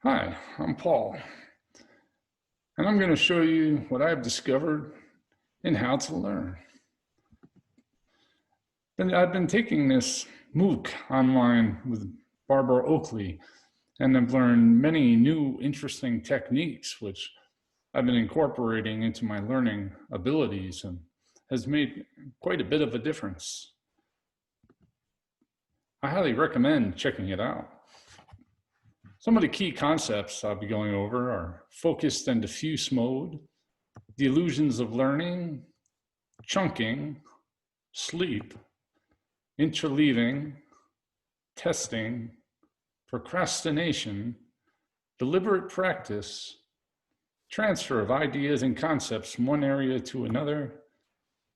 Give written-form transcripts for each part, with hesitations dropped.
Hi, I'm Paul, and I'm going to show you what I've discovered in how to learn. And I've been taking this MOOC online with Barbara Oakley, and I've learned many new interesting techniques, which I've been incorporating into my learning abilities and has made quite a bit of a difference. I highly recommend checking it out. Some of the key concepts I'll be going over are focused and diffuse mode, the illusions of learning, chunking, sleep, interleaving, testing, procrastination, deliberate practice, transfer of ideas and concepts from one area to another,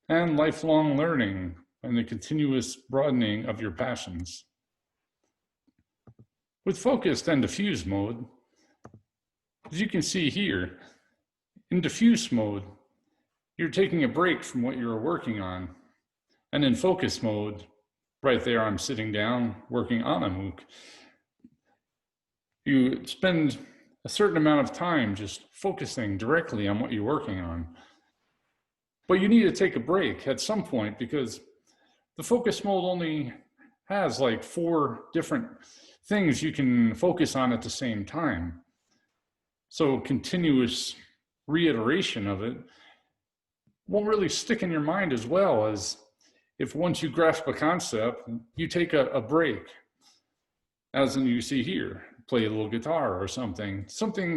and lifelong learning and the continuous broadening of your passions. With focused and diffuse mode, as you can see here, in diffuse mode, you're taking a break from what you're working on. And in focus mode, right there, I'm sitting down working on a MOOC. You spend a certain amount of time just focusing directly on what you're working on. But you need to take a break at some point because the focus mode only has like 4 different things you can focus on at the same time. So continuous reiteration of it won't really stick in your mind as well as if once you grasp a concept, you take a break, as in you see here, play a little guitar or something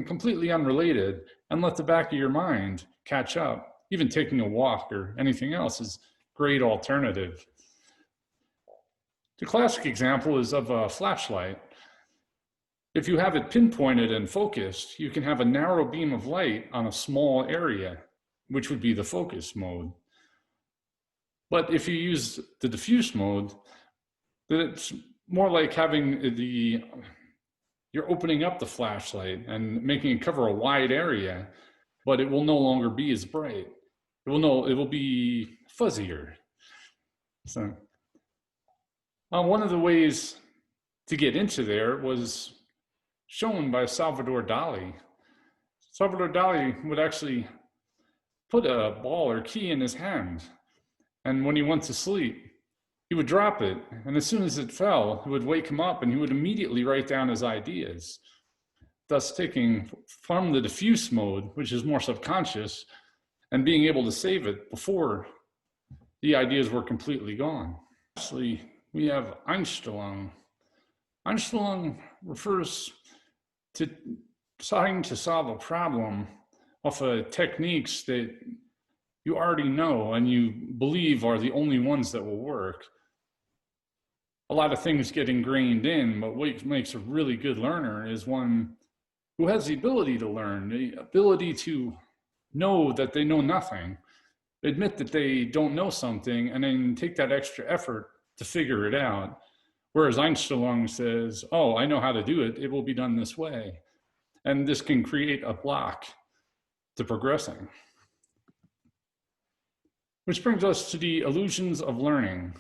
completely unrelated, and let the back of your mind catch up. Even taking a walk or anything else is a great alternative. The classic example is of a flashlight. If you have it pinpointed and focused, you can have a narrow beam of light on a small area, which would be the focus mode. But if you use the diffuse mode, then it's more like having you're opening up the flashlight and making it cover a wide area, but it will no longer be as bright. It will be fuzzier. So one of the ways to get into there was shown by Salvador Dali. Salvador Dali would actually put a ball or key in his hand, and when he went to sleep, he would drop it, and as soon as it fell, it would wake him up, and he would immediately write down his ideas, thus taking from the diffuse mode, which is more subconscious, and being able to save it before the ideas were completely gone. Lastly, we have Einstellung. Einstellung refers to trying to solve a problem off of techniques that you already know and you believe are the only ones that will work. A lot of things get ingrained in, but what makes a really good learner is one who has the ability to learn, the ability to know that they know nothing, admit that they don't know something, and then take that extra effort to figure it out. Whereas Einstellung says, oh, I know how to do it. It will be done this way. And this can create a block to progressing. Which brings us to the illusions of learning.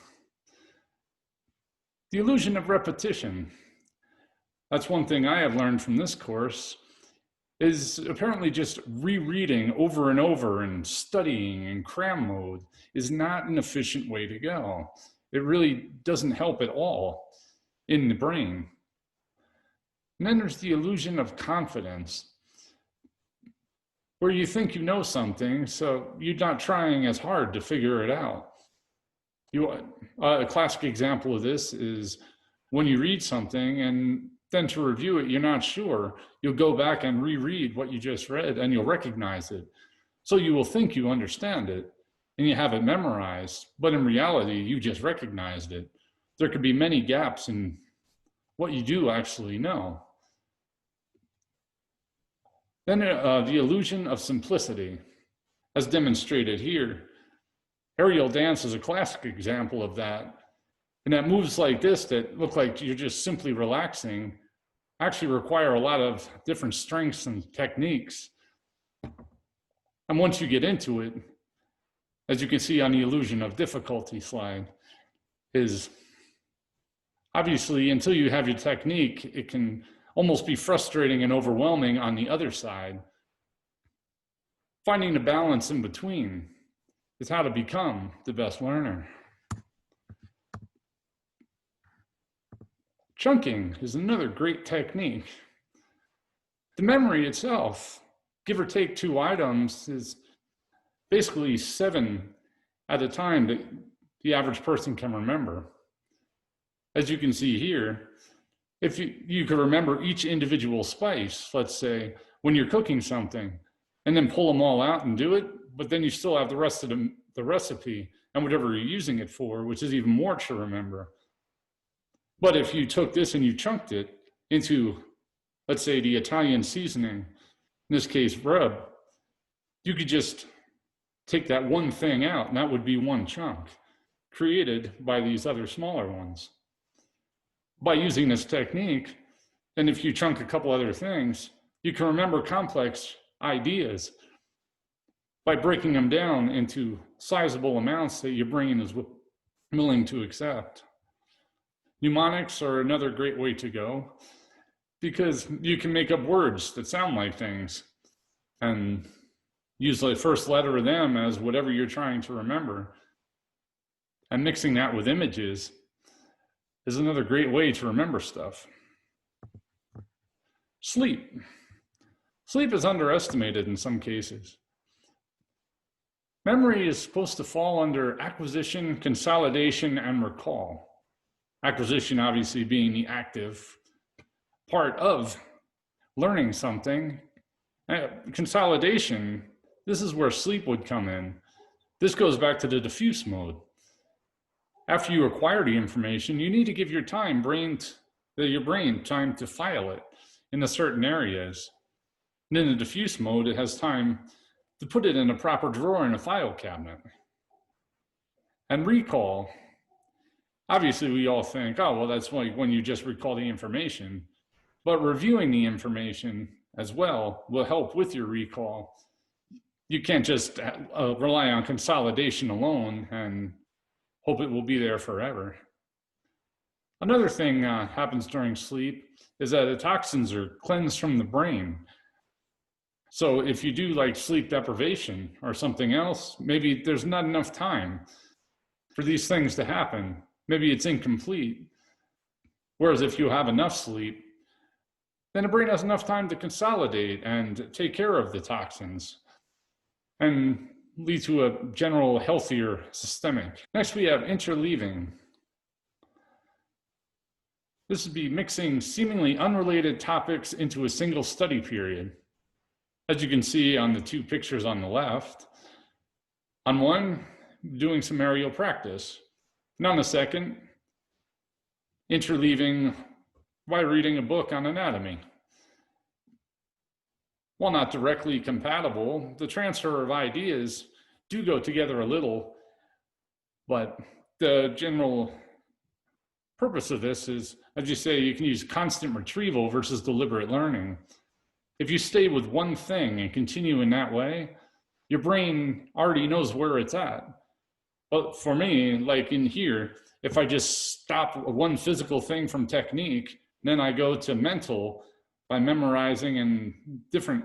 The illusion of repetition. That's one thing I have learned from this course, is apparently just rereading over and over and studying in cram mode is not an efficient way to go. It really doesn't help at all in the brain. And then there's the illusion of confidence, where you think you know something, so you're not trying as hard to figure it out. A classic example of this is when you read something and then to review it, you're not sure. You'll go back and reread what you just read and you'll recognize it. So you will think you understand it and you have it memorized, but in reality, you just recognized it. There could be many gaps in what you do actually know. Then the illusion of simplicity, as demonstrated here. Aerial dance is a classic example of that. And that moves like this that look like you're just simply relaxing actually require a lot of different strengths and techniques. And once you get into it, as you can see on the illusion of difficulty slide, is obviously until you have your technique, it can almost be frustrating and overwhelming on the other side. Finding the balance in between is how to become the best learner. Chunking is another great technique. The memory itself, give or take 2 items, is basically 7 at a time that the average person can remember. As you can see here, if you could remember each individual spice, let's say, when you're cooking something, and then pull them all out and do it, but then you still have the rest of the recipe and whatever you're using it for, which is even more to remember. But if you took this and you chunked it into, let's say, the Italian seasoning, in this case, rub, you could just take that one thing out, and that would be one chunk created by these other smaller ones. By using this technique, and if you chunk a couple other things, you can remember complex ideas by breaking them down into sizable amounts that your brain is willing to accept. Mnemonics are another great way to go because you can make up words that sound like things and use the first letter of them as whatever you're trying to remember. And mixing that with images is another great way to remember stuff. Sleep. Sleep is underestimated in some cases. Memory is supposed to fall under acquisition, consolidation, and recall. Acquisition obviously being the active part of learning something. Consolidation, this is where sleep would come in. This goes back to the diffuse mode. After you acquire the information, you need to give your brain time to file it in the certain areas. And in the diffuse mode, it has time to put it in a proper drawer in a file cabinet. And recall, obviously we all think, oh, well, that's like when you just recall the information. But reviewing the information as well will help with your recall. You can't just rely on consolidation alone and hope it will be there forever. Another thing happens during sleep is that the toxins are cleansed from the brain. So if you do like sleep deprivation or something else, maybe there's not enough time for these things to happen. Maybe it's incomplete. Whereas if you have enough sleep, then the brain has enough time to consolidate and take care of the toxins and lead to a general healthier systemic. Next, we have interleaving. This would be mixing seemingly unrelated topics into a single study period. As you can see on the 2 pictures on the left, on one, doing some aerial practice. And on the second, interleaving by reading a book on anatomy. While not directly compatible, the transfer of ideas do go together a little, but the general purpose of this is, as you say, you can use constant retrieval versus deliberate learning. If you stay with one thing and continue in that way, your brain already knows where it's at. But for me, like in here, if I just stop one physical thing from technique, then I go to mental by memorizing and different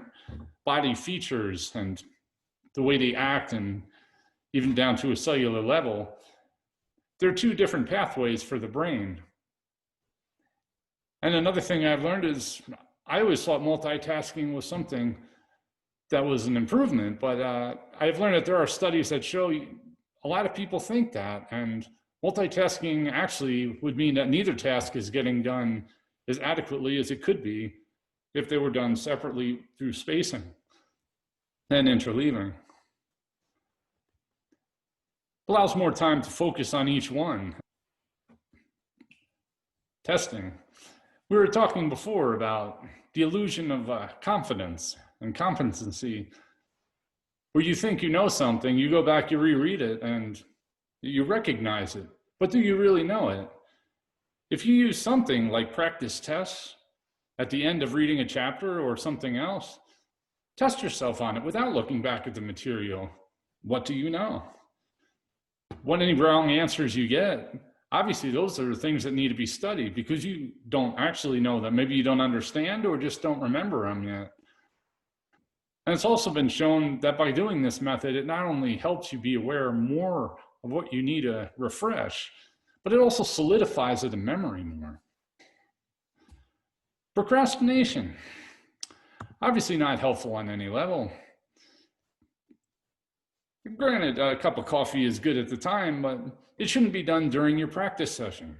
body features and the way they act, and even down to a cellular level. There are 2 different pathways for the brain. And another thing I've learned is I always thought multitasking was something that was an improvement, but I've learned that there are studies that show a lot of people think that, and multitasking actually would mean that neither task is getting done as adequately as it could be if they were done separately through spacing and interleaving. Allows more time to focus on each one. Testing. We were talking before about the illusion of confidence and competency, where you think you know something, you go back, you reread it, and you recognize it. But do you really know it? If you use something like practice tests at the end of reading a chapter or something else, test yourself on it without looking back at the material. What do you know? What any wrong answers you get, obviously those are things that need to be studied because you don't actually know them. Maybe you don't understand or just don't remember them yet. And it's also been shown that by doing this method, it not only helps you be aware more of what you need to refresh, but it also solidifies it in memory more. Procrastination. Obviously not helpful on any level. Granted, a cup of coffee is good at the time, but it shouldn't be done during your practice session.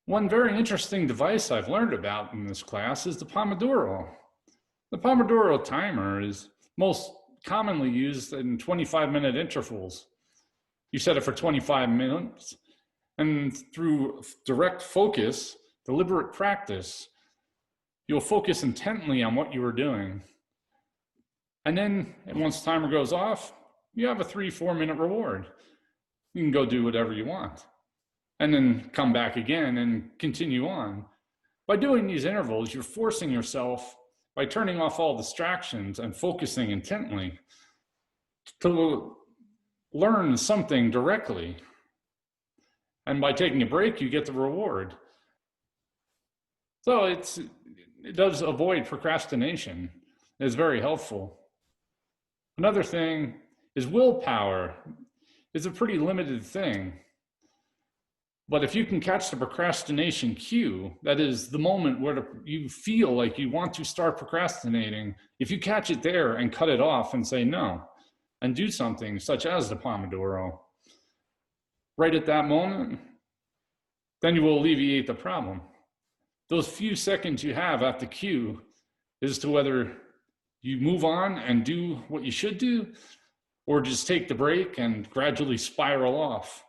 One very interesting device I've learned about in this class is the Pomodoro. The Pomodoro timer is most commonly used in 25-minute intervals. You set it for 25 minutes, and through direct focus, deliberate practice, you'll focus intently on what you are doing. And then once the timer goes off, you have a 3-4 minute reward. You can go do whatever you want and then come back again and continue on. By doing these intervals, you're forcing yourself, by turning off all distractions and focusing intently, to learn something directly. And by taking a break, you get the reward. So it does avoid procrastination. It's very helpful. Another thing is willpower. It's a pretty limited thing. But if you can catch the procrastination cue, that is the moment where you feel like you want to start procrastinating, if you catch it there and cut it off and say no, and do something such as the Pomodoro, right at that moment, then you will alleviate the problem. Those few seconds you have at the cue is to whether you move on and do what you should do, or just take the break and gradually spiral off.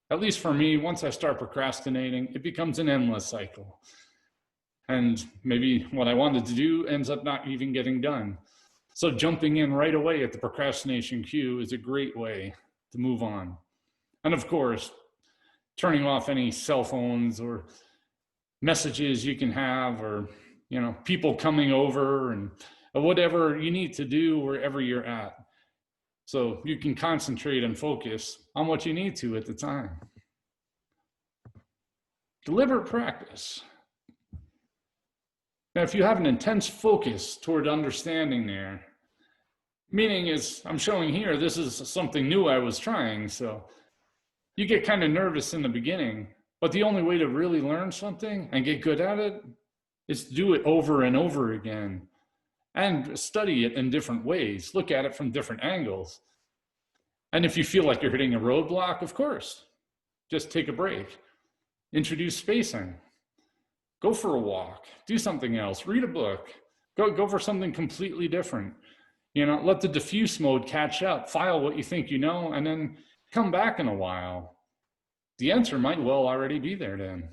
At least for me, once I start procrastinating, it becomes an endless cycle. And maybe what I wanted to do ends up not even getting done. So jumping in right away at the procrastination cue is a great way to move on. And of course, turning off any cell phones or messages you can have, or people coming over, and whatever you need to do wherever you're at, so you can concentrate and focus on what you need to at the time. Deliberate practice. Now, if you have an intense focus toward understanding there, meaning is, I'm showing here, this is something new I was trying, so you get kind of nervous in the beginning, but the only way to really learn something and get good at it is to do it over and over again and study it in different ways, look at it from different angles. And if you feel like you're hitting a roadblock, of course, just take a break, introduce spacing, go for a walk, do something else, read a book, go for something completely different. Let the diffuse mode catch up, file what you think you know, and then come back in a while. The answer might well already be there then.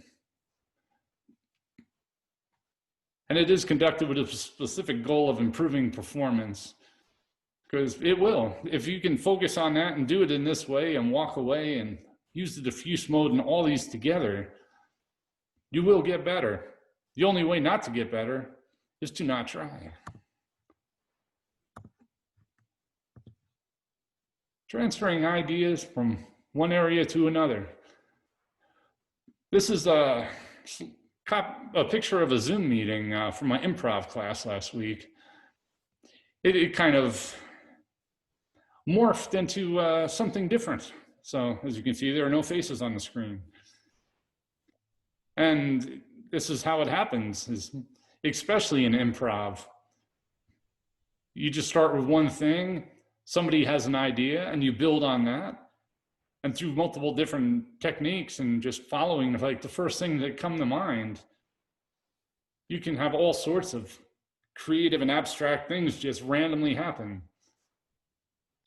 And it is conducted with a specific goal of improving performance, because it will. If you can focus on that and do it in this way and walk away and use the diffuse mode and all these together, you will get better. The only way not to get better is to not try. Transferring ideas from one area to another. This is a picture of a Zoom meeting from my improv class last week. It kind of morphed into something different. So as you can see, there are no faces on the screen. And this is how it happens, especially in improv. You just start with one thing, somebody has an idea, and you build on that. And through multiple different techniques and just following like the first thing that come to mind, you can have all sorts of creative and abstract things just randomly happen.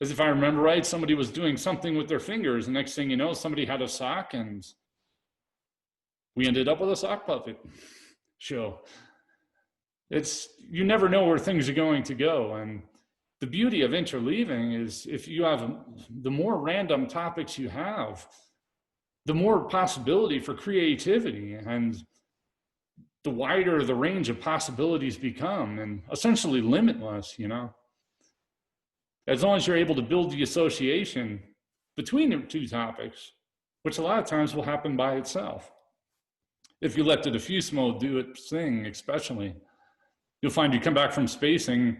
As if I remember right, somebody was doing something with their fingers, and next thing you know, somebody had a sock, and we ended up with a sock puppet show. You never know where things are going to go. And the beauty of interleaving is if you have, the more random topics you have, the more possibility for creativity, and the wider the range of possibilities become, and essentially limitless, As long as you're able to build the association between the two topics, which a lot of times will happen by itself. If you let the diffuse mode do its thing, especially, you'll find you come back from spacing,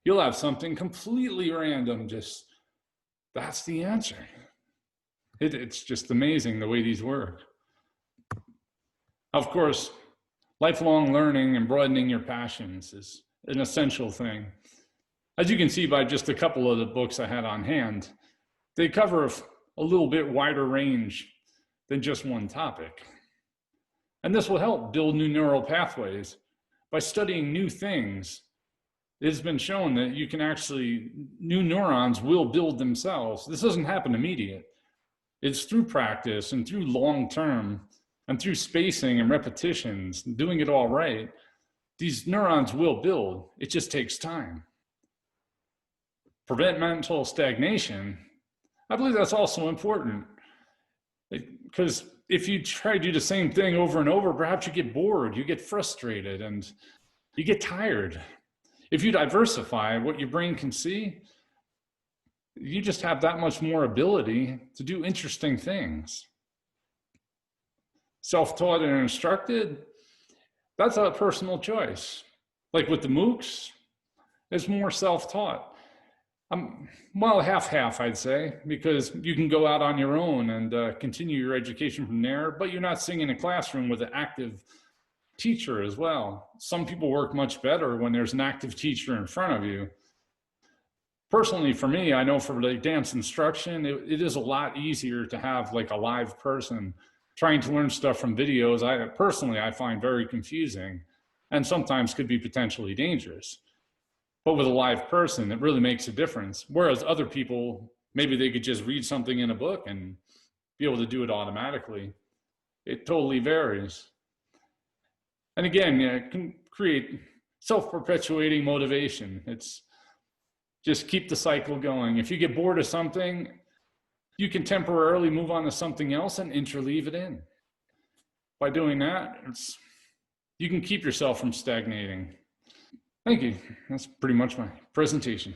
you'll have something completely random, just, that's the answer. It's just amazing the way these work. Of course, lifelong learning and broadening your passions is an essential thing. As you can see by just a couple of the books I had on hand, they cover a little bit wider range than just one topic. And this will help build new neural pathways. By studying new things, it has been shown that you can actually, new neurons will build themselves. This doesn't happen immediate. It's through practice and through long-term and through spacing and repetitions, doing it all right, these neurons will build. It just takes time. Prevent mental stagnation. I believe that's also important, because if you try to do the same thing over and over, perhaps you get bored, you get frustrated, and you get tired. If you diversify what your brain can see, you just have that much more ability to do interesting things. Self-taught and instructed, that's a personal choice. Like with the MOOCs, it's more self-taught. Well, half-half, I'd say, because you can go out on your own and continue your education from there, but you're not sitting in a classroom with an active teacher as well. Some people work much better when there's an active teacher in front of you. Personally, for me, I know for like dance instruction, it is a lot easier to have like a live person. Trying to learn stuff from videos, I find very confusing and sometimes could be potentially dangerous. But with a live person, it really makes a difference. Whereas other people, maybe they could just read something in a book and be able to do it automatically. It totally varies. And again, it can create self-perpetuating motivation. It's just keep the cycle going. If you get bored of something, you can temporarily move on to something else and interleave it in. By doing that, you can keep yourself from stagnating. Thank you. That's pretty much my presentation.